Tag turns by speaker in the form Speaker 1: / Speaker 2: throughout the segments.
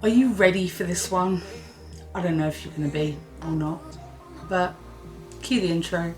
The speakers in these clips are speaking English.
Speaker 1: Are you ready for this one? I don't know if you're going to be or not, but cue the intro.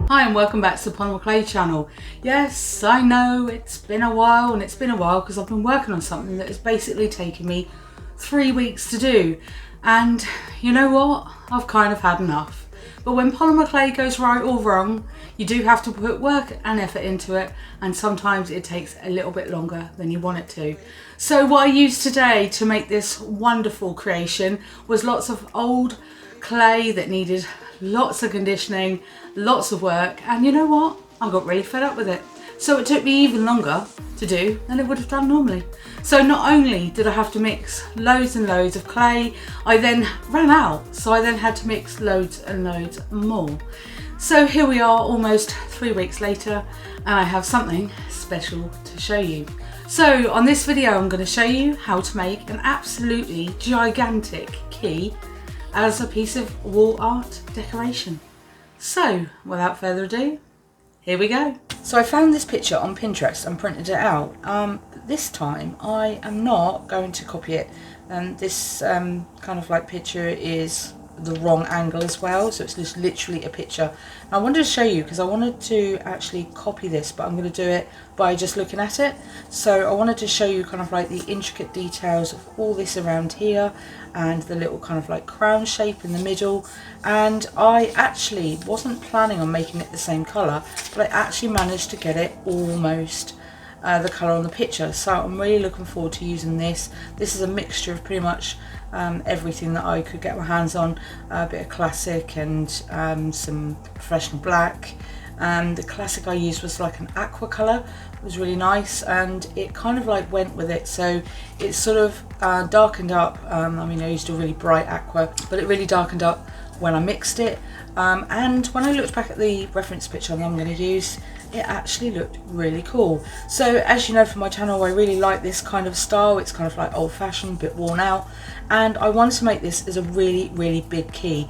Speaker 1: Hi and welcome back to the POLYMER Clay channel. Yes, I know it's been a while, and it's been a while because I've been working on something that has basically taken me 3 weeks to do. And you know what? I've kind of had enough. But when polymer clay goes right or wrong, you do have to put work and effort into it, and sometimes it takes a little bit longer than you want it to. So what I used today to make this wonderful creation was lots of old clay that needed lots of conditioning, lots of work, and you know what? I got really fed up with it. So it took me even longer to do than it would have done normally. So not only did I have to mix loads and loads of clay, I then ran out. So I then had to mix loads and loads more. So here we are almost 3 weeks later, and I have something special to show you. So on this video, I'm going to show you how to make an absolutely gigantic key as a piece of wall art decoration. So without further ado, here we go. So I found this picture on Pinterest and printed it out. This time I am not going to copy it, and this kind of like picture is the wrong angle as well, so it's just literally a picture. And I wanted to show you because I wanted to actually copy this, but I'm going to do it by just looking at it. So I wanted to show you kind of like the intricate details of all this around here and the little kind of like crown shape in the middle. And I actually wasn't planning on making it the same colour, but I actually managed to get it almost the colour on the picture. So I'm really looking forward to using this. This is a mixture of pretty much everything that I could get my hands on, a bit of classic and some professional black. The classic I used was like an aqua colour. It was really nice, and it kind of like went with it, so it sort of darkened up. I mean, I used a really bright aqua, but it really darkened up when I mixed it, and when I looked back at the reference picture that I'm going to use, it actually looked really cool. So as you know from my channel, I really like this kind of style. It's kind of like old-fashioned, bit worn out, and I wanted to make this as a really big key.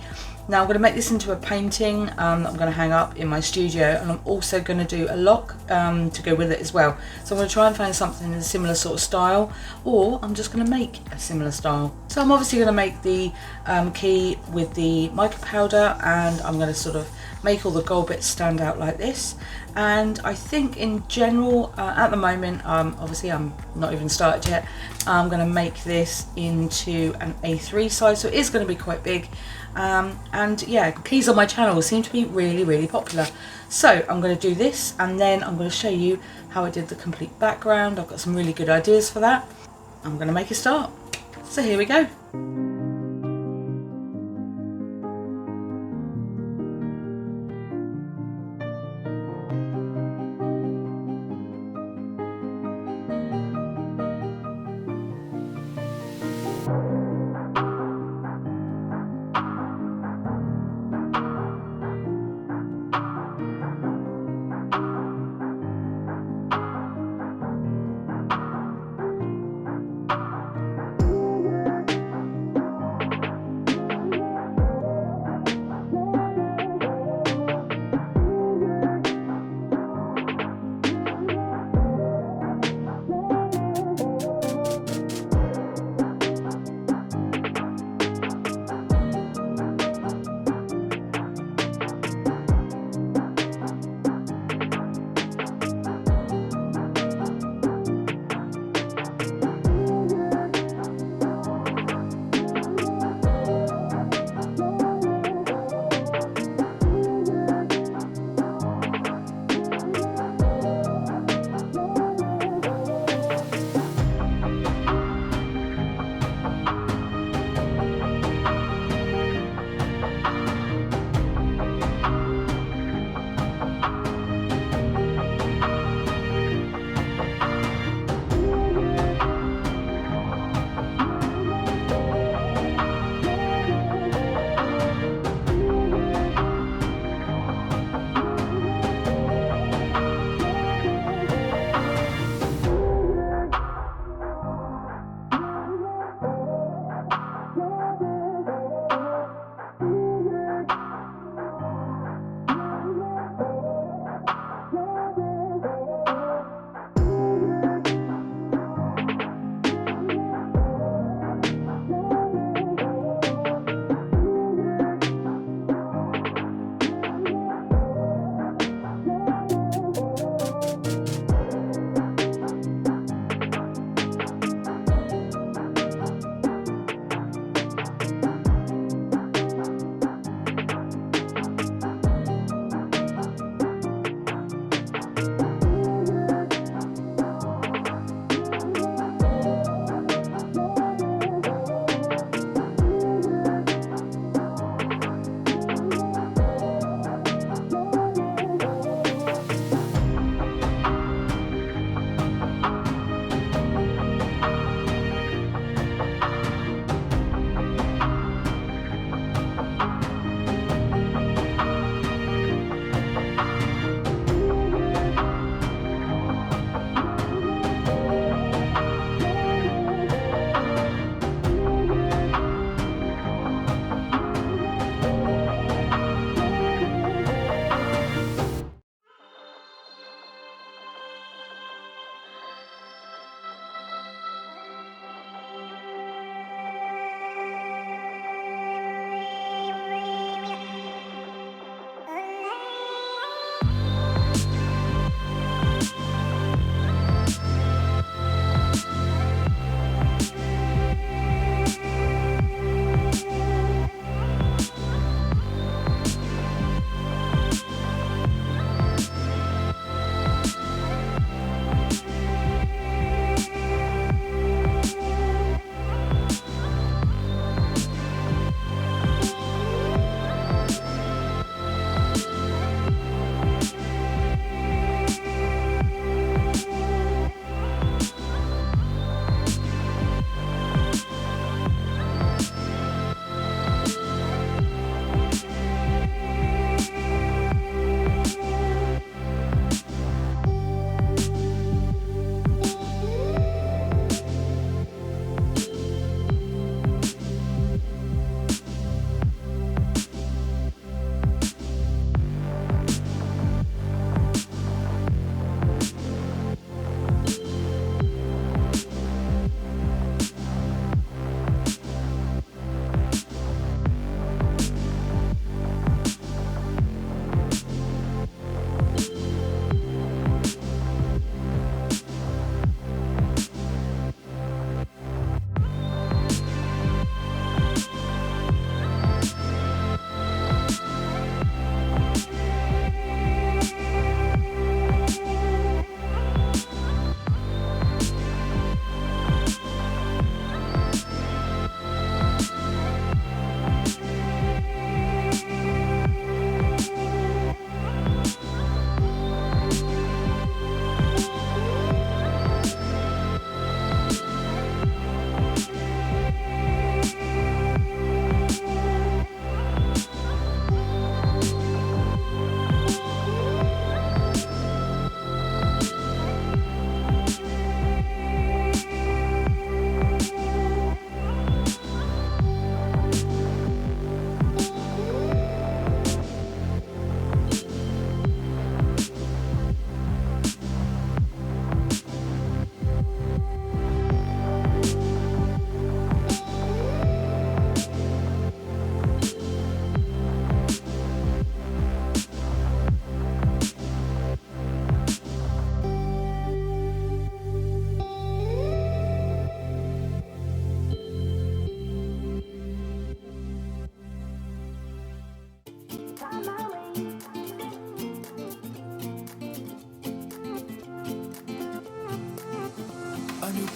Speaker 1: Now I'm going to make this into a painting that I'm going to hang up in my studio, and I'm also going to do a lock to go with it as well. So I'm going to try and find something in a similar sort of style, or I'm just going to make a similar style. So I'm obviously going to make the key with the mica powder, and I'm going to sort of make all the gold bits stand out like this. And I think in general, at the moment, obviously I'm not even started yet, I'm going to make this into an A3 size, so it is going to be quite big. And yeah, keys on my channel seem to be really popular. So I'm going to do this, and then I'm going to show you how I did the complete background. I've got some really good ideas for that. I'm going to make a start. So here we go.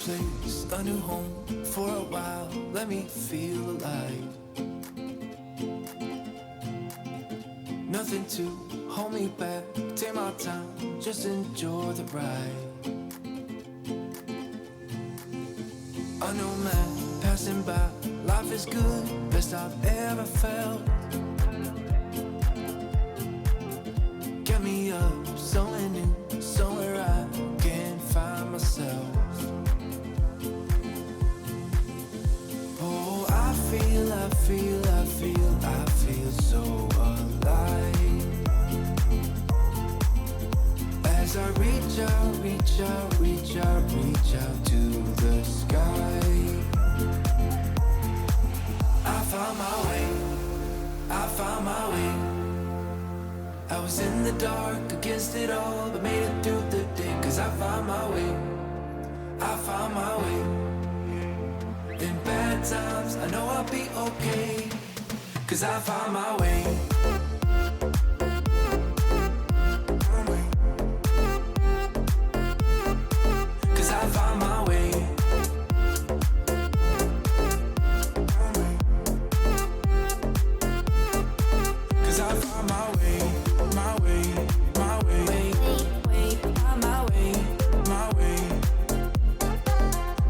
Speaker 2: place, a new home for a while. Let me feel alive. Nothing to hold me back. Take my time, just enjoy the ride. I know man passing by. Life is good, best I've ever felt. Get me up, somewhere new, somewhere I can find myself. Oh, I feel so alive. As I reach out to the sky. I found my way. I was in the dark against it all, but made it through the day. Cause I found my way. In bad times, I know I'll be okay. Cause I found my way. Cause I found my way. Cause I found my way, my way, my way, my way, my way.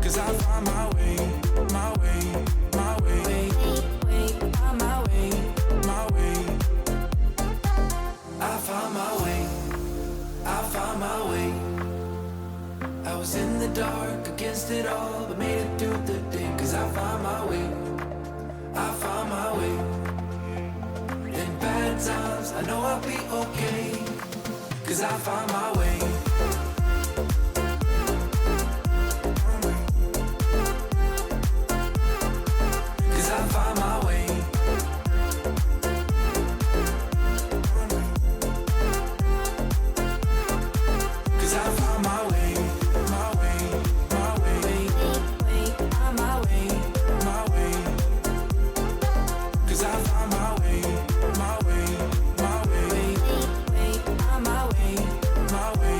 Speaker 2: Cause I found my way, my way, my way, my way, my way. I found my way, I found my way. I was in the dark against it all, but made it through the day. Cause I found my way, I found my way. In bad times, I know I'll be okay. Cause I found my way. Cause I found my way. Cause I found my way, my way, my way, my way, my way. Cause I found my way, my way, my way, my way, my way.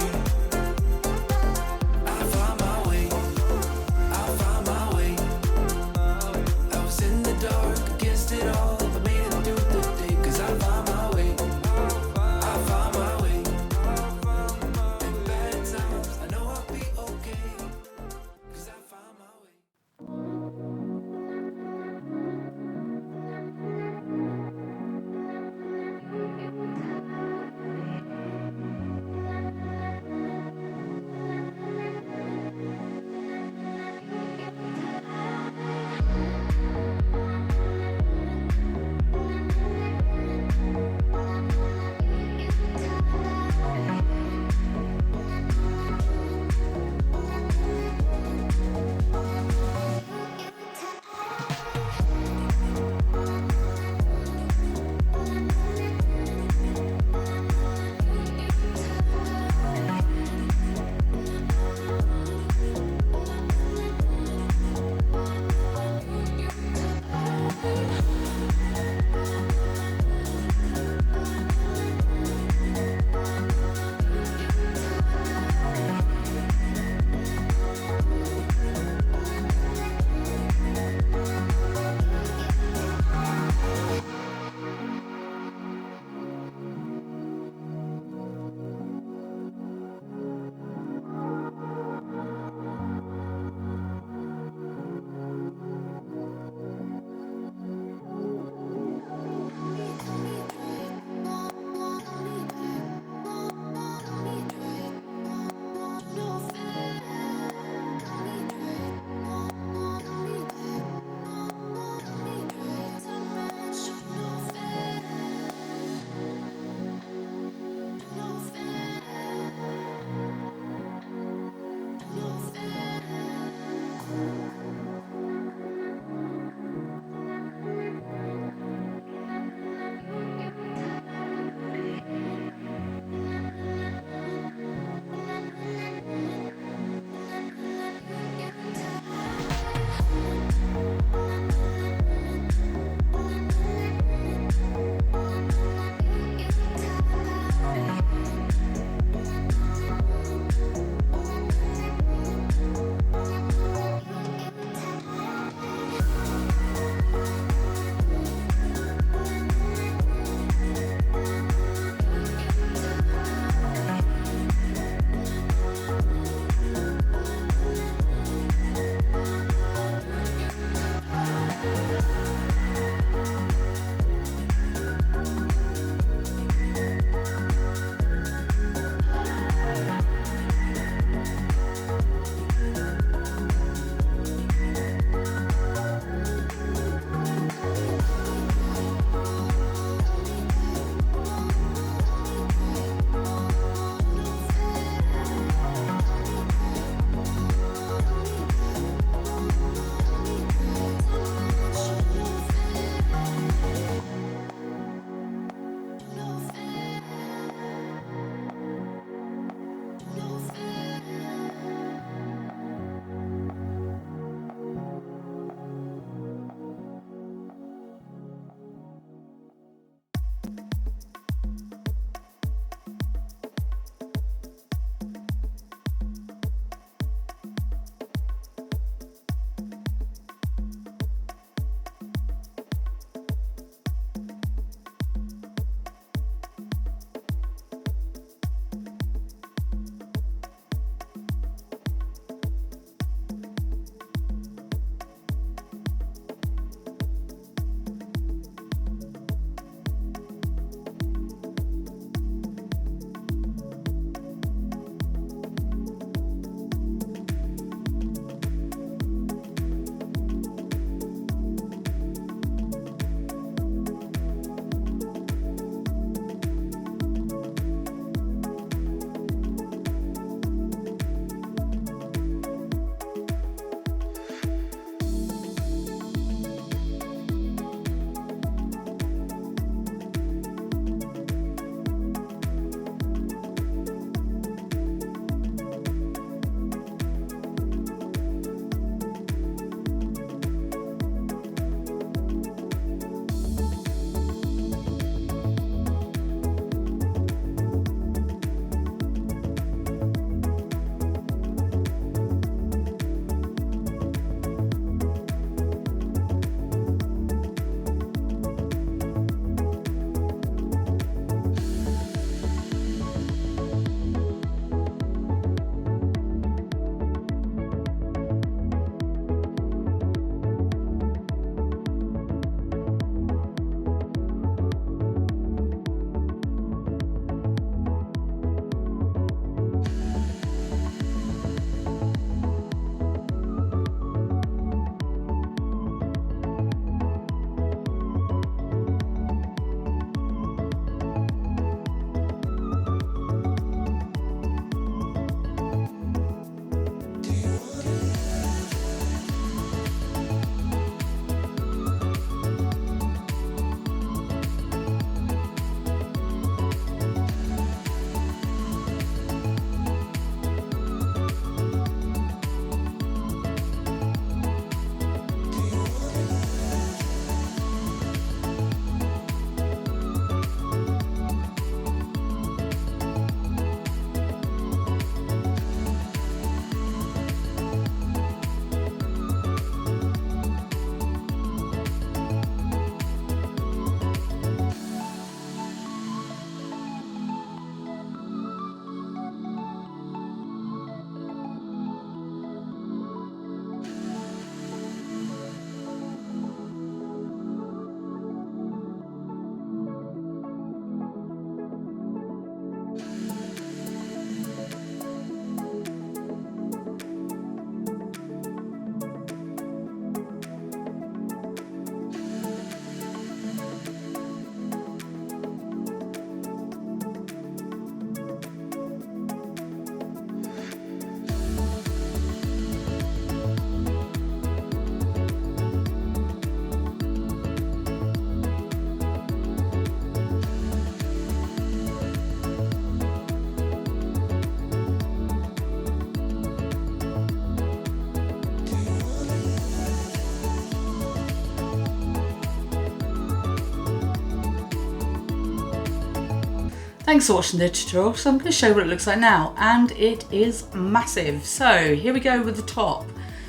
Speaker 1: Thanks for watching the tutorial. So I'm going to show you what it looks like now, and it is massive. So here we go with the top.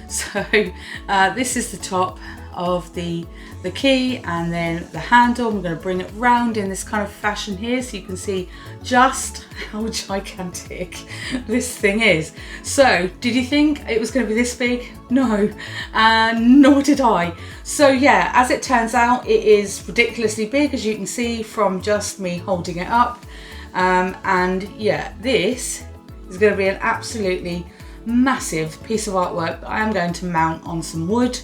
Speaker 1: So this is the top of the key, and then the handle. I'm going to bring it round in this kind of fashion here so you can see just how gigantic this thing is. So did you think it was going to be this big? No, nor did I. So yeah, as it turns out, it is ridiculously big, as you can see from just me holding it up. And yeah, this is going to be an absolutely massive piece of artwork that I am going to mount on some wood.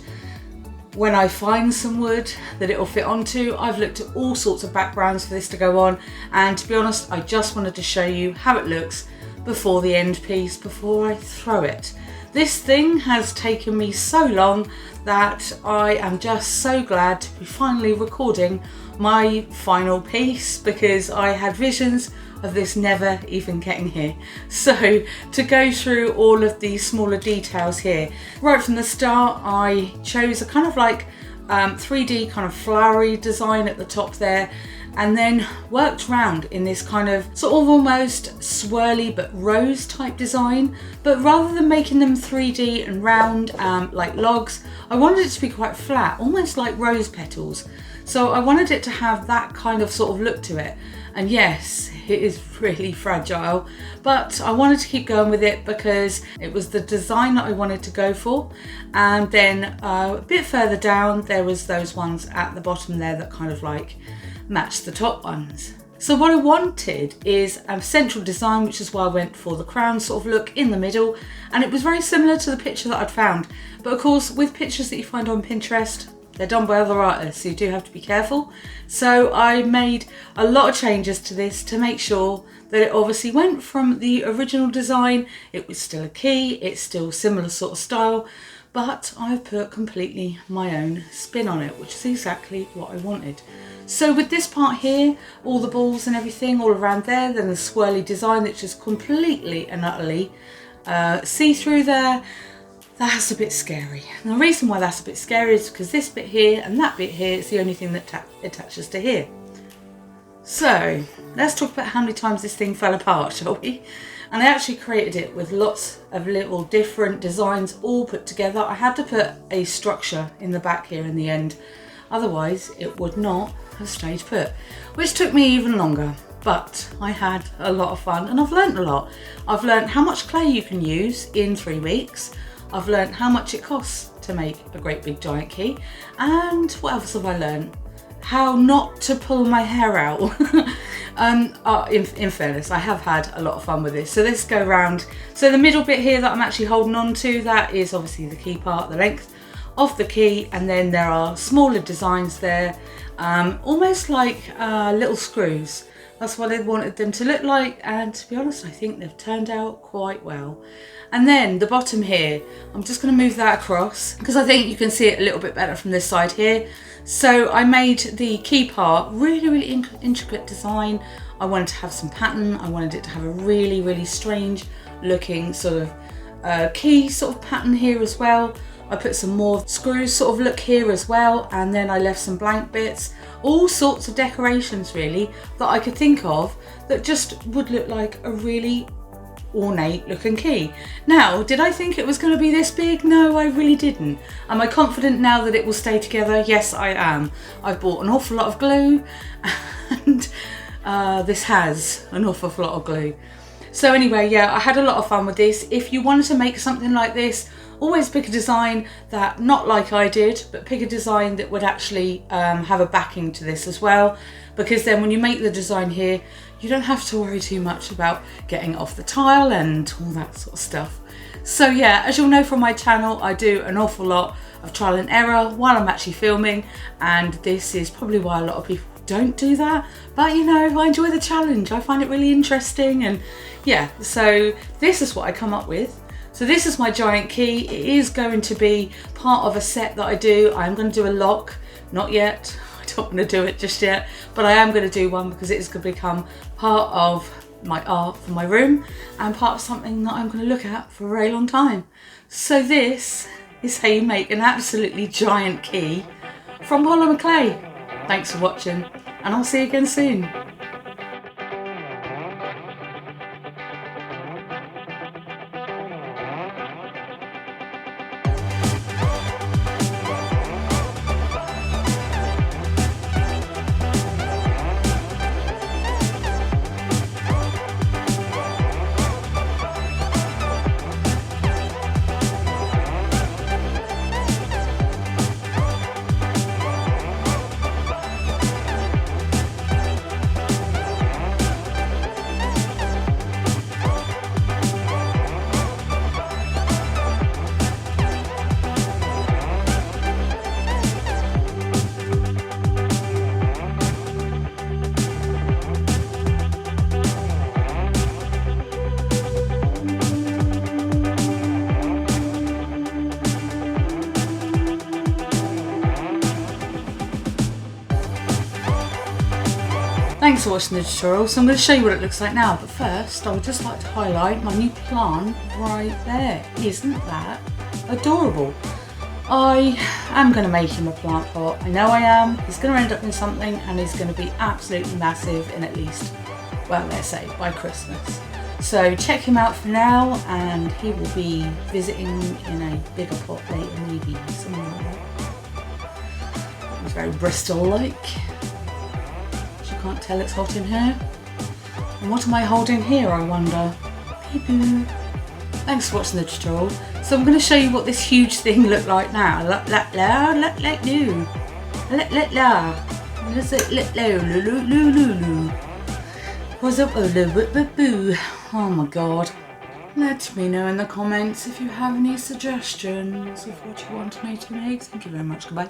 Speaker 1: When I find some wood that it will fit onto, I've looked at all sorts of backgrounds for this to go on, and to be honest, I just wanted to show you how it looks before the end piece, before I throw it. This thing has taken me so long that I am just so glad to be finally recording my final piece, because I had visions of this never even getting here. So to go through all of the smaller details here, right from the start I chose a kind of like 3D kind of flowery design at the top there, and then worked round in this kind of sort of almost swirly but rose type design. But rather than making them 3D and round like logs, I wanted it to be quite flat, almost like rose petals. So I wanted it to have that kind of sort of look to it. And yes, it is really fragile, but I wanted to keep going with it because it was the design that I wanted to go for. And then a bit further down, there was those ones at the bottom there that kind of like matched the top ones. So what I wanted is a central design, which is why I went for the crown sort of look in the middle. And it was very similar to the picture that I'd found. But of course, with pictures that you find on Pinterest, they're done by other artists, so you do have to be careful. So I made a lot of changes to this to make sure that it obviously went from the original design. It was still a key, it's still similar sort of style, but I've put completely my own spin on it, which is exactly what I wanted. So with this part here, all the balls and everything all around there, then the swirly design that's just completely and utterly see-through there, that's a bit scary. And the reason why that's a bit scary is because this bit here and that bit here is the only thing that attaches to here. So let's talk about how many times this thing fell apart, shall we? And I actually created it with lots of little different designs all put together. I had to put a structure in the back here in the end, otherwise it would not have stayed put, which took me even longer. But I had a lot of fun and I've learned a lot. I've learned how much clay you can use in 3 weeks. I've learned how much it costs to make a great big giant key, and what else have I learned? How not to pull my hair out. In fairness, I have had a lot of fun with this. So let's go round. So the middle bit here that I'm actually holding on to, that is obviously the key part, the length of the key, and then there are smaller designs there, almost like little screws. That's what I wanted them to look like, and to be honest, I think they've turned out quite well. And then the bottom here, I'm just going to move that across because I think you can see it a little bit better from this side here. So I made the key part really intricate design. I wanted to have some pattern. I wanted it to have a really strange looking sort of key sort of pattern here as well. I put some more screws sort of look here as well, and then I left some blank bits. All sorts of decorations really that I could think of that just would look like a really ornate looking key. Now, did I think it was going to be this big? No, I really didn't. Am I confident now that it will stay together? Yes, I am. I've bought an awful lot of glue, and this has an awful lot of glue. So anyway, yeah, I had a lot of fun with this. If you wanted to make something like this, always pick a design that, not like I did, but pick a design that would actually have a backing to this as well, because then when you make the design here, you don't have to worry too much about getting it off the tile and all that sort of stuff. So yeah, as you'll know from my channel, I do an awful lot of trial and error while I'm actually filming, and this is probably why a lot of people don't do that. But you know, I enjoy the challenge. I find it really interesting, and yeah, so this is what I come up with. So this is my giant key. It is going to be part of a set that I do. I'm going to do a lock, not yet. I don't want to do it just yet, but I am going to do one because it is going to become part of my art for my room and part of something that I'm going to look at for a very long time. So this is how you make an absolutely giant key from polymer clay. Thanks for watching, and I'll see you again soon. thanks for watching the tutorial. So I'm going to show you what it looks like now, but first I would just like to highlight my new plant right there. Isn't that adorable? I am going to make him a plant pot. I know I am. He's going to end up in something, and he's going to be absolutely massive in at least, well, let's say by Christmas. So check him out for now, and he will be visiting in a bigger pot later, maybe something like that. He's very Bristol-like. You can't tell it's hot in here. And what am I holding here, I wonder? Pee-poo. Thanks for watching the tutorial. So I'm going to show you what this huge thing looked like now. Oh my god. Let me know in the comments if you have any suggestions of what you want me to make. Thank you very much. Goodbye.